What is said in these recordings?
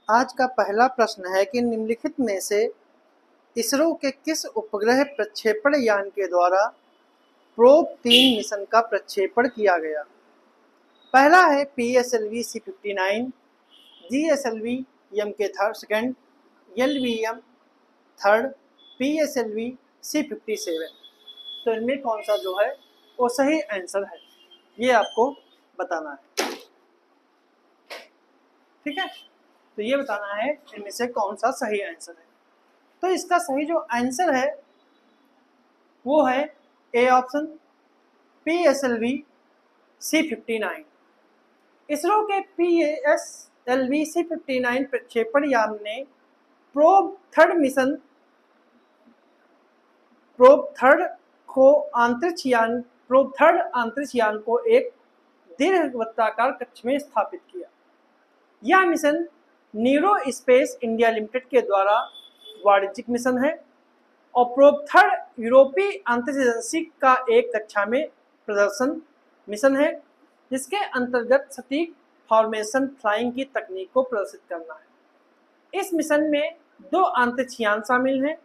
आज का पहला प्रश्न है कि निम्नलिखित में से इसरो के किस उपग्रह प्रक्षेपण यान के द्वारा प्रोब-3 मिशन का प्रक्षेपण किया गया। पहला है PSLV C-59, GSLV MK second, LVM third, PSLV C-57। तो इनमें कौन सा जो है वो सही आंसर है, ये आपको बताना है। ठीक है, तो ये बताना है इनमें से कौन सा सही आंसर है। तो इसका सही जो आंसर है वो है A option, PSLV C-59। ISRO के PSLV C-59 प्रक्षेपण यान ने प्रोब थर्ड अंतरिक्ष यान को एक दीर्घवृत्ताकार कक्ष में स्थापित किया। यह मिशन नीरो स्पेस इंडिया लिमिटेड के द्वारा वाणिज्यिक मिशन है और प्रोब थर्ड यूरोपीय अंतरिक्ष एजेंसी का एक कक्षा में प्रदर्शन मिशन है, जिसके अंतर्गत सटीक फॉर्मेशन फ्लाइंग की तकनीक को प्रदर्शित करना है। इस मिशन में 2 अंतरिक्ष यान शामिल हैं।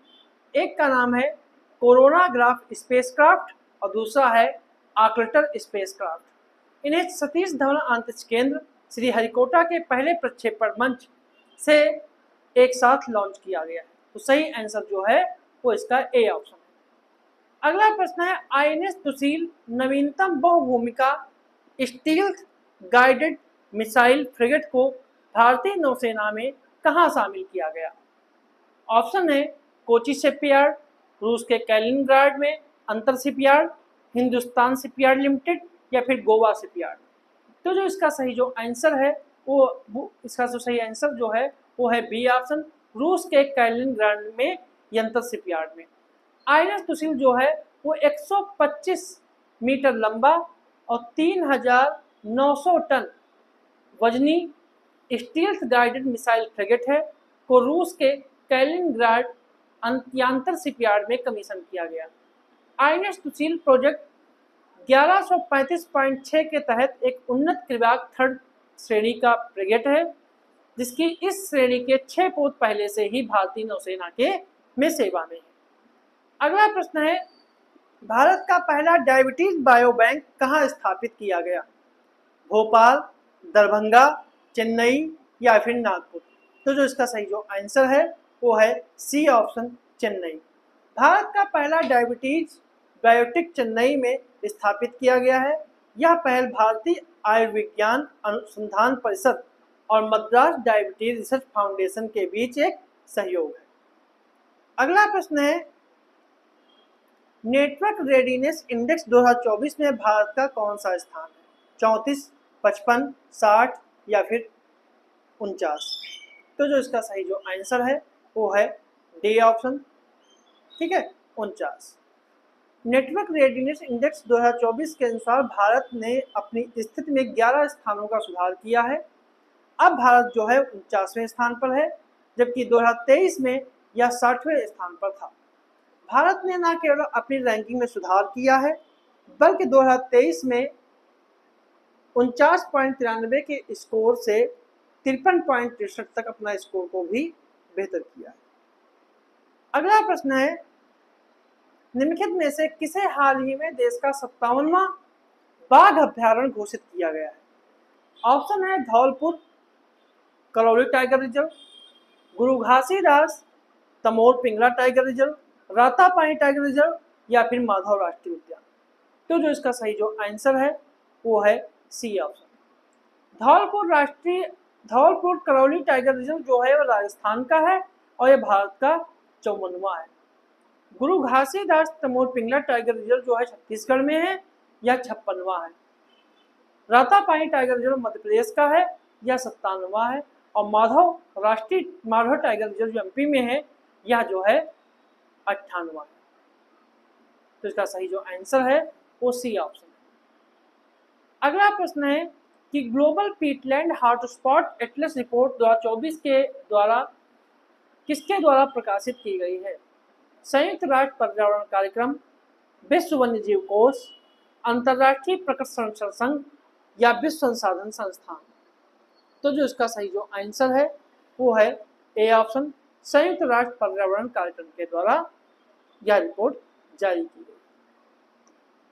एक का नाम है कोरोनाग्राफ स्पेसक्राफ्ट और दूसरा है आर्कलटर स्पेसक्राफ्ट। इन्हें सतीश धवन अंतरिक्ष केंद्र श्रीहरिकोटा के पहले प्रक्षेपण मंच से एक साथ लॉन्च किया गया है। तो सही आंसर जो है वो इसका ए ऑप्शन है। अगला प्रश्न है INS सुशील नवीनतम बहुभूमिका स्टील्थ गाइडेड मिसाइल फ्रिगेट को भारतीय नौसेना में कहां शामिल किया गया। ऑप्शन है कोची शिपयार्ड, रूस के कैलिनिनग्राड में अंतर शिपयार्ड, हिंदुस्तान शिपयार्ड लिमिटेड या फिर गोवा शिपयार्ड। तो जो इसका सही जो आंसर है इसका जो सही आंसर जो है वो है बी ऑप्शन, रूस के कैलिनिनग्राड में यंत्र शिपयार्ड में। INS सुशील जो है वो 125 मीटर लंबा और 3900 टन वजनी स्टील्थ गाइडेड मिसाइल फ्रिगेट है को रूस के कैलिनिनग्राड अंतर शिपयार्ड में कमीशन किया गया। INS सुशील प्रोजेक्ट 1135.6 के तहत एक उन्नत क्रिवाक थर्ड श्रेणी का फ्रिगेट है, जिसकी इस श्रेणी के 6 पोत पहले से ही भारतीय नौसेना के में सेवा में है। अगला प्रश्न है भारत का पहला डायबिटीज बायो बैंक कहाँ स्थापित किया गया। भोपाल, दरभंगा, चेन्नई या फिर नागपुर। तो जो इसका सही जो आंसर है वो है सी ऑप्शन, चेन्नई। भारत का पहला डायबिटीज बायोटिक चेन्नई में स्थापित किया गया है। यह पहल भारतीय आयुर्विज्ञान अनुसंधान परिषद और मद्रास डायबिटीज रिसर्च फाउंडेशन के बीच एक सहयोग है। अगला प्रश्न है नेटवर्क रेडीनेस इंडेक्स 2024 में भारत का कौन सा स्थान है। 34, 55, 60 या फिर 49। तो जो इसका सही जो आंसर है वो है डी ऑप्शन, ठीक है, 49। नेटवर्क रेडीनेस इंडेक्स 2024 के अनुसार भारत ने अपनी स्थिति में 11 स्थानों का सुधार किया है। अब भारत जो है 49वें स्थान पर है, जबकि 2023 में यह 60वें स्थान पर था। भारत ने न केवल अपनी रैंकिंग में सुधार किया है, बल्कि 2023 में 49.93 के स्कोर से 53.63 तक अपना स्कोर को भी बेहतर किया है। अगला प्रश्न है निम्नलिखित में से किसे हाल ही में देश का 57वां बाघ अभ्यारण्य घोषित किया गया है। ऑप्शन है Dholpur Karauli tiger reserve, Guru Ghasidas Tamor Pingla tiger reserve, Ratapani tiger reserve या फिर माधव राष्ट्रीय उद्यान। तो जो इसका सही जो आंसर है वो है C option. Dholpur Karauli tiger reserve जो है वो राजस्थान का है और यह भारत का 54वां है। गुरु घासीदास तमोर पिंगला टाइगर रिजर्व जो है छत्तीसगढ़ में है, यह 56वां है। रातापानी टाइगर रिजर्व मध्य प्रदेश का है, यह 57वां है। और माधव टाइगर रिजर्व जो MP में है, यह जो है 98वां है। तो इसका सही जो आंसर है वो सी ऑप्शन है। अगला प्रश्न है कि global Peatland hotspot Atlas report 2024 के द्वारा किसके द्वारा प्रकाशित की गई है। संयुक्त राष्ट्र पर्यावरण कार्यक्रम, विश्व वन्यजीव कोष, अंतर्राष्ट्रीय प्रकट संघ या विश्व संसाधन संस्थान। तो जो इसका सही जो आंसर है वो है ए ऑप्शन, संयुक्त राष्ट्र पर्यावरण कार्यक्रम के द्वारा यह रिपोर्ट जारी की गई।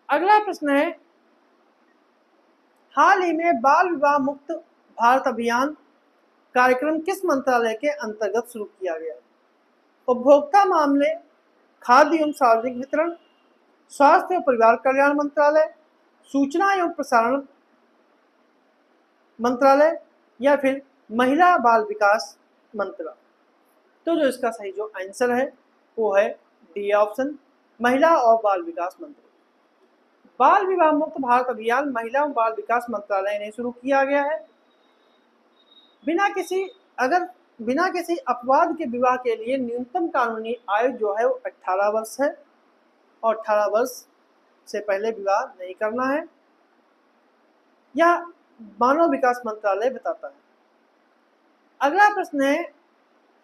अगला प्रश्न है, हाल ही में बाल विवाह मुक्त भारत अभियान कार्यक्रम किस मंत्रालय के अंतर्गत शुरू किया गया? उपभोक्ता मामले, खाद्य एवं सार्वजनिक वितरण, स्वास्थ्य एवं परिवार कल्याण मंत्रालय, सूचना एवं प्रसारण मंत्रालय या फिर महिला बाल विकास मंत्रालय? तो जो इसका सही जो आंसर है वो है डी ऑप्शन, महिला और बाल विकास मंत्रालय। बाल विवाह मुक्त भारत अभियान महिला और बाल विकास मंत्रालय ने शुरू किया गया है। बिना किसी अपवाद के विवाह के लिए न्यूनतम कानूनी आयु जो है वो 18 वर्ष है और 18 वर्ष से पहले विवाह नहीं करना है, यह मानव विकास मंत्रालय बताता है। अगला प्रश्न है,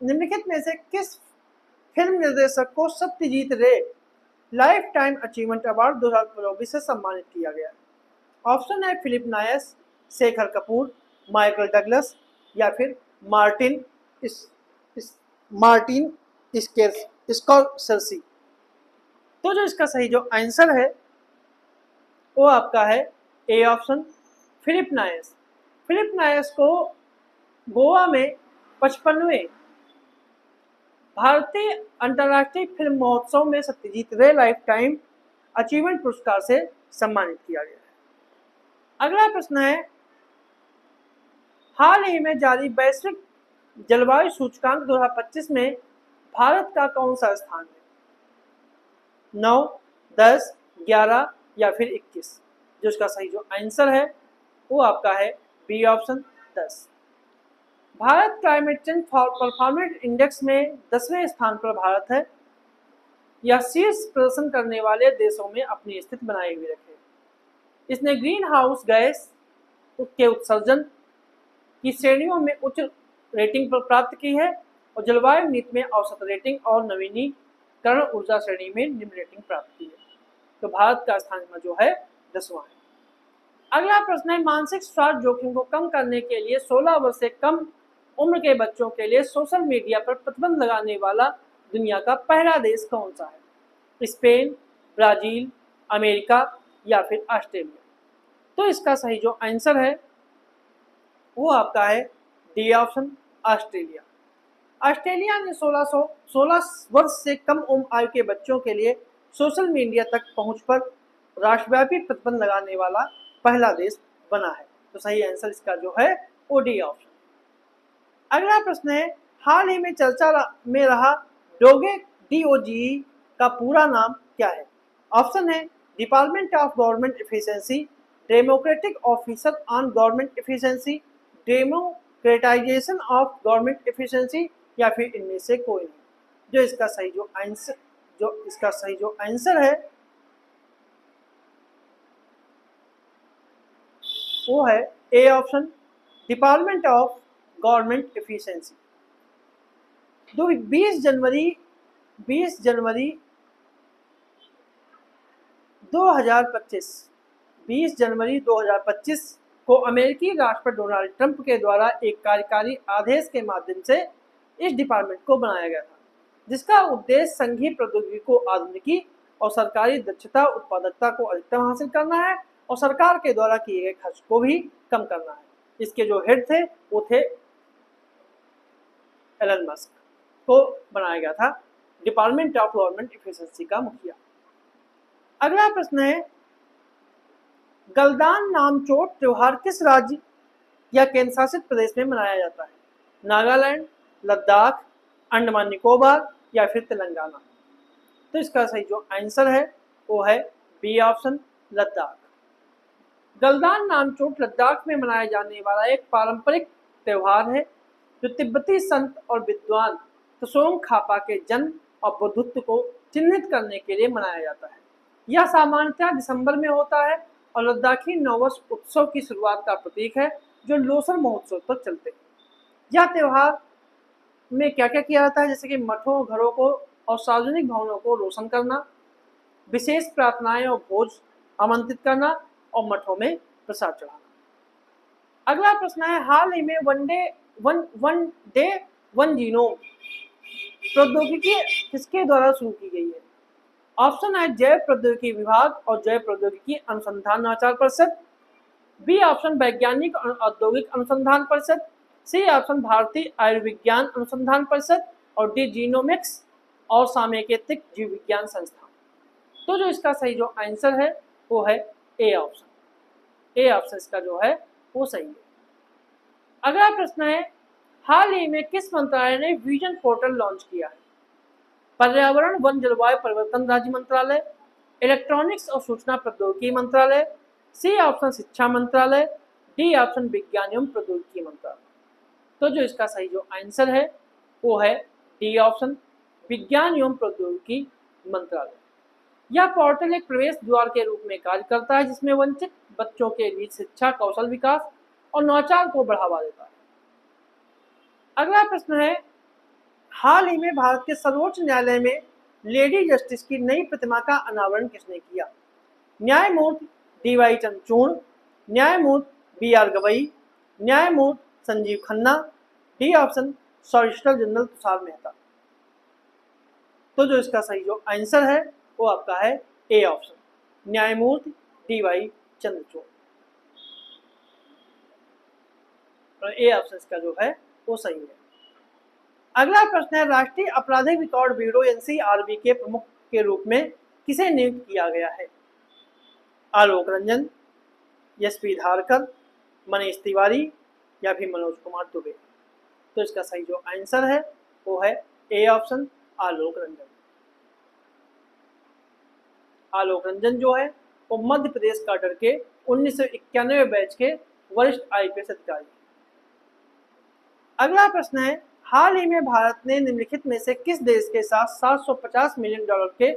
निम्नलिखित में से किस फिल्म निर्देशक को सत्यजीत रे लाइफ टाइम अचीवमेंट अवार्ड 2024 से सम्मानित किया गया? ऑप्शन है Philip Noyce, Shekhar Kapoor, Michael Douglas या फिर मार्टिन स्कॉर्सेज़ी? तो जो इसका सही जो आंसर है वो आपका है A option, Philip Noyce. Philip Noyce को गोवा में 55वें भारतीय अंतर्राष्ट्रीय फिल्म महोत्सव में सत्यजीत रे लाइफ टाइम अचीवमेंट पुरस्कार से सम्मानित किया गया है। अगला प्रश्न है, हाल ही में जारी वैश्विक जलवायु सूचकांक 2025 में भारत का कौन सा स्थान है? 9, 10, 11 या फिर 21? जो इसका सही जो आंसर है वो आपका है B option, 10। Bharat climate change performance index में 10वें स्थान पर भारत है। यह शीर्ष प्रदर्शन करने वाले देशों में अपनी स्थिति बनाए हुए रखे। इसने ग्रीन हाउस गैस के उत्सर्जन की श्रेणियों में उच्च रेटिंग पर प्राप्त की है और जलवायु नीति में औसत रेटिंग और नवीनीकरण ऊर्जा श्रेणी में निम्न रेटिंग प्राप्त की है। तो भारत का स्थान जो है 10वां है। अगला प्रश्न है, मानसिक स्वास्थ्य जोखिम को कम करने के लिए 16 वर्ष से कम उम्र के बच्चों के लिए सोशल मीडिया पर प्रतिबंध लगाने वाला दुनिया का पहला देश कौन सा है? स्पेन, ब्राजील, अमेरिका या फिर ऑस्ट्रेलिया? तो इसका सही जो आंसर है वो आपका है डी ऑप्शन, ऑस्ट्रेलिया। ऑस्ट्रेलिया ने 16 वर्ष से कम उम्र आयु के बच्चों के लिए सोशल मीडिया तक पहुंच पर राष्ट्रव्यापी प्रतिबंध लगाने वाला पहला देश बना है। तो सही आंसर इसका जो है वो डी ऑप्शन। अगला प्रश्न है, हाल ही में चर्चा में रहा DOGE का पूरा नाम क्या है? ऑप्शन है department of government efficiency, democratic officer on government efficiency, democratisation of government efficiency या फिर इनमें से कोई नहीं। जो इसका सही जो आंसर है वो है A option, department of government efficiency. 20 जनवरी 2025 को अमेरिकी राष्ट्रपति डोनाल्ड ट्रंप के द्वारा एक कार्यकारी आदेश के माध्यम से इस डिपार्टमेंट को बनाया गया था, जिसका उद्देश्य संघीय प्रौद्योगिकी को आधुनिकी और सरकारी दक्षता उत्पादकता को अधिकतम हासिल करना है और सरकार के द्वारा किए गए खर्च को भी कम करना है। इसके जो हेड थे वो थे एलन मस्क को बनाया गया था डिपार्टमेंट ऑफ गवर्नमेंट एफिशिएंसी का मुखिया। अगला प्रश्न है, गलदान नामचोट त्योहार किस राज्य या केंद्र शासित प्रदेश में मनाया जाता है? नागालैंड, लद्दाख, अंडमान निकोबार या फिर तेलंगाना? तो इसका सही जो आंसर है वो है बी ऑप्शन, लद्दाख। गलदान नामचोट लद्दाख में मनाया जाने वाला एक पारंपरिक त्योहार है जो तिब्बती संत और विद्वान त्सोंग खापा के जन्म और बुद्धत्व को चिन्हित करने के लिए मनाया जाता है। यह सामान्यतः दिसंबर में होता है और लद्दाखी नववर्ष उत्सव की शुरुआत का प्रतीक है जो लोसर महोत्सव तक चलते हैं। यह त्योहार में क्या क्या किया जाता है, जैसे कि मठों, घरों को और सार्वजनिक भवनों को रोशन करना, विशेष प्रार्थनाएं और भोज आमंत्रित करना और मठों में प्रसाद चढ़ाना। अगला प्रश्न है, हाल ही में वन डे वन जीनोम प्रौद्योगिकी किसके द्वारा शुरू की गई है? ऑप्शन है जैव प्रौद्योगिकी विभाग और जैव प्रौद्योगिकी अनुसंधान नवाचार परिषद, बी ऑप्शन वैज्ञानिक और औद्योगिक अनुसंधान परिषद, सी ऑप्शन भारतीय आयुर्विज्ञान अनुसंधान परिषद और डी जीनोमिक्स और सामयिकीय जीव विज्ञान संस्थान। तो जो इसका सही जो आंसर है वो है ए ऑप्शन। ए ऑप्शन इसका जो है वो सही है। अगला प्रश्न है, हाल ही में किस मंत्रालय ने विजन पोर्टल लॉन्च किया है? पर्यावरण वन जलवायु परिवर्तन राज्य मंत्रालय, इलेक्ट्रॉनिक्स और सूचना प्रौद्योगिकी मंत्रालय, सी ऑप्शन शिक्षा मंत्रालय, डी ऑप्शन विज्ञान एवं प्रौद्योगिकी मंत्रालय। तो जो इसका सही जो आंसर है वो है डी ऑप्शन विज्ञान एवं प्रौद्योगिकी मंत्रालय। यह पोर्टल एक प्रवेश द्वार के रूप में कार्य करता है जिसमें वंचित बच्चों के बीच शिक्षा, कौशल विकास और नवाचार को बढ़ावा देता है। अगला प्रश्न है, हाल ही में भारत के सर्वोच्च न्यायालय में लेडी जस्टिस की नई प्रतिमा का अनावरण किसने किया? न्यायमूर्ति डी.वाई. चंद्रचूड़, न्यायमूर्ति बी.आर. गवई, न्यायमूर्ति Sanjeev Khanna, D option solicitor general Tushar Mehta. तो जो इसका सही जो आंसर है वो आपका है ए ऑप्शन, न्यायमूर्ति डी.वाई. चंद्रचूड़। ए ऑप्शन इसका जो है वो सही है। अगला प्रश्न है, राष्ट्रीय आपराधिक रिकॉर्ड ब्यूरो एनसीआरबी के प्रमुख के रूप में किसे नियुक्त किया गया है? आलोक रंजन, एस.पी. धारकर, मनीष तिवारी या फिर मनोज कुमार दुबे। तो इसका सही जो आंसर है वो है ए ऑप्शन, आलोक रंजन। आलोक रंजन जो है वो मध्य प्रदेश कैडर के 1991 बैच के वरिष्ठ आईपीएस अधिकारी। अगला प्रश्न है, हाल ही में भारत ने निम्नलिखित में से किस देश के साथ 750 मिलियन डॉलर के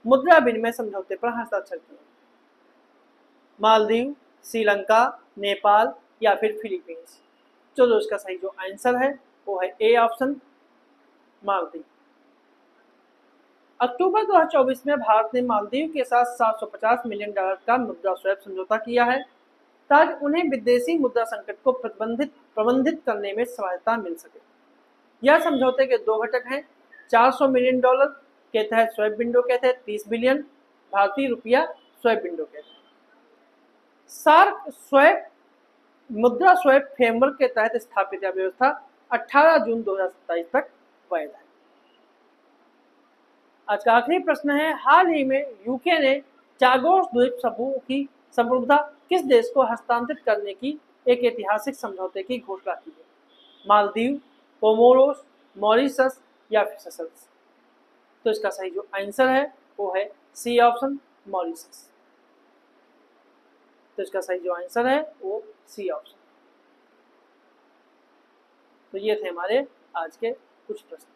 मुद्रा विनिमय समझौते पर हस्ताक्षर किए? मालदीव, श्रीलंका, नेपाल या फिर फिलीपींस। जो इसका सही जो आंसर है वो है ए ऑप्शन, मालदीव। अक्टूबर 2024 में भारत ने मालदीव के साथ 750 मिलियन डॉलर का मुद्रा स्वैप समझौता किया है ताकि उन्हें विदेशी मुद्रा संकट को प्रबंधित करने में सहायता मिल सके। यह समझौते के दो घटक हैं, 400 मिलियन डॉलर के तहत स्वैप विंडो के तहत 30 बिलियन भारतीय रुपया स्वैप विंडो के तहत। सार्क स्वैप मुद्रा स्वैप फ्रेमवर्क के तहत स्थापित यह व्यवस्था 18 जून 2027 तक वैध है। आज का आखिरी प्रश्न है, हाल ही में यूके ने चागोस द्वीप समूह की संप्रभुता किस देश को हस्तांतरित करने की एक ऐतिहासिक समझौते की घोषणा की है? मालदीव, कोमोरोस, मॉरिशस या फिर सेशल्स। तो इसका सही जो आंसर है वो है सी ऑप्शन, मॉरिशस। तो इसका सही जो आंसर है वो सी ऑप्शन। तो ये थे हमारे आज के कुछ प्रश्न।